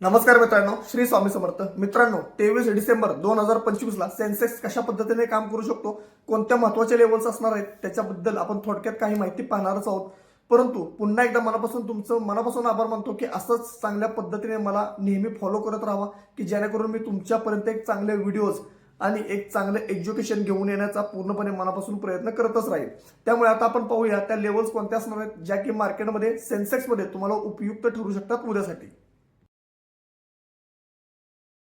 नमस्कार मित्रांनो, श्री स्वामी समर्थ. मित्रांनो, 23 डिसेंबर 2025 ला सेन्सेक्स कशा पद्धतीने काम करू शकतो, कोणत्या महत्वाच्या लेवल्स असणार आहेत त्याच्याबद्दल आपण थोडक्यात काही माहिती पाहणारच आहोत. परंतु पुन्हा एकदा मनापासून आभार मानतो की असंच चांगल्या पद्धतीने मला नेहमी फॉलो करत राहा, की जेणेकरून मी तुमच्यापर्यंत एक चांगले व्हिडिओज आणि एक चांगलं एज्युकेशन घेऊन येण्याचा पूर्णपणे मनापासून प्रयत्न करतच राहील. त्यामुळे आता आपण पाहूया त्या लेवल्स कोणत्या असणार आहेत ज्या की मार्केटमध्ये सेन्सेक्समध्ये तुम्हाला उपयुक्त ठरू शकतात उद्यासाठी.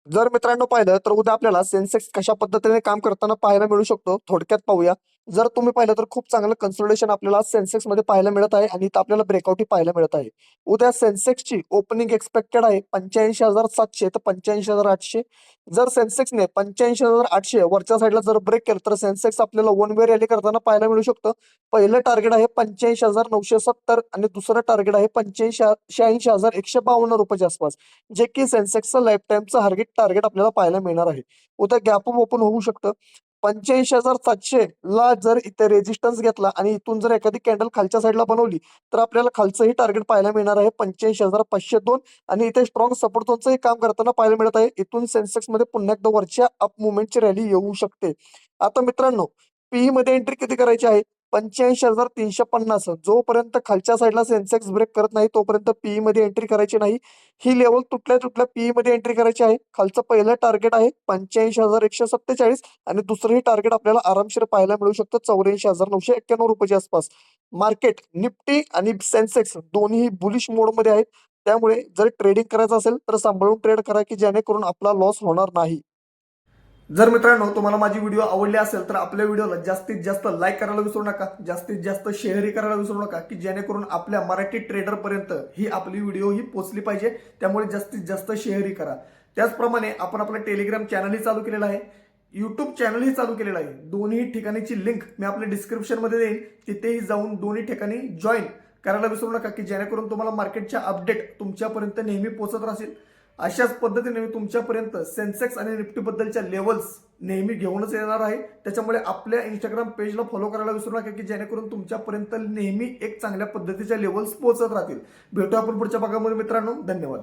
जर मित्रांनो पाहिलं तर उद्या आपल्याला सेन्सेक्स कशा पद्धतीने काम करताना पाहायला मिळू शकतो थोडक्यात पाहूया. जर तुम्ही पाहिलं तर खूप चांगलं कन्सोलिडेशन आपल्याला सेन्सेक्स मध्ये पाहायला मिळत आहे आणि इथं आपल्याला ब्रेकआउट पाहायला मिळत आहे. उद्या सेन्सेक्सची ओपनिंग एक्सपेक्टेड आहे 85,700 तर 85,800. जर सेन्सेक्सने 85,800 वरच्या साईडला जर ब्रेक केलं तर सेन्सेक्स आपल्याला वन वे रॅली करताना पाहायला मिळू शकतं. पहिलं टार्गेट आहे 85,970 आणि दुसरं टार्गेट आहे 86,152 रुपयाच्या आसपास, जे की सेन्सेक्सचं लाईफ टाइमचं टार्गेट आपल्याला पाहायला मिळणार आहे. उद्या गॅप अप ओपन होऊ शकतं. 85,700 ला जर इथे रेजिस्टन्स घेतला आणि इथून जर एखादी कॅन्डल खालच्या साईडला बनवली तर आपल्याला खालचंही टार्गेट पाहायला मिळणार आहे 85,502 आणि इथे स्ट्रॉंग सपोर्ट झोनचंही काम करताना पाहायला मिळत आहे. इथून सेन्सेक्स मध्ये पुन्हा एकदा वरच्या अप मुवमेंटची रॅली येऊ शकते. आता मित्रांनो, पीई मध्ये एंट्री किती करायची आहे? 85,350. जोपर्यंत खालच्या साईडला सेन्सेक्स ब्रेक करत नाही तोपर्यंत पीई मध्ये एंट्री करायची नाही. ही लेवल तुटल्या पीई मध्ये एंट्री करायची आहे. खालचं पहिलं टार्गेट आहे 85,147 आणि दुसरंही टार्गेट आपल्याला आरामशीर पाहायला मिळू शकतं 84,991 रुपयाच्या आसपास. मार्केट निफ्टी आणि सेन्सेक्स दोन्ही बुलिश मोडमध्ये आहेत. त्यामुळे जर ट्रेडिंग करायचं असेल तर सांभाळून ट्रेड करा, की जेणेकरून आपला लॉस होणार नाही. जर मित्रांनो तुम्हाला माझी व्हिडिओ आवडली असेल तर आपल्या व्हिडिओला जास्तीत जास्त लाईक करायला विसरू नका, जास्तीत जास्त शेअरही करायला विसरू नका, की जेणेकरून आपल्या मराठी ट्रेडर पर्यंत ही आपली व्हिडिओ ही पोहोचली पाहिजे. त्यामुळे जास्तीत जास्त शेअरही करा. त्याचप्रमाणे आपण आपलं टेलिग्राम चॅनलही चालू केलेलं आहे, युट्यूब चॅनलही चालू केलेलं आहे. दोन्ही ठिकाणीची लिंक मी आपल्या डिस्क्रिप्शन मध्ये देईन. तिथेही जाऊन दोन्ही ठिकाणी जॉईन करायला विसरू नका, की जेणेकरून तुम्हाला मार्केटच्या अपडेट तुमच्यापर्यंत नेहमी पोहोचत राहतील. अशाच पद्धतीने मी तुमच्यापर्यंत सेन्सेक्स आणि निफ्टी बद्दलच्या लेवल्स नेहमी घेऊनच येणार आहे. त्याच्यामुळे आपल्या इंस्टाग्राम पेजला फॉलो करायला विसरू नका, की जेणेकरून तुमच्यापर्यंत नेहमी एक चांगल्या पद्धतीच्या लेवल्स पोहोचत राहतील. भेटू आपण पुढच्या भागामध्ये मित्रांनो. धन्यवाद.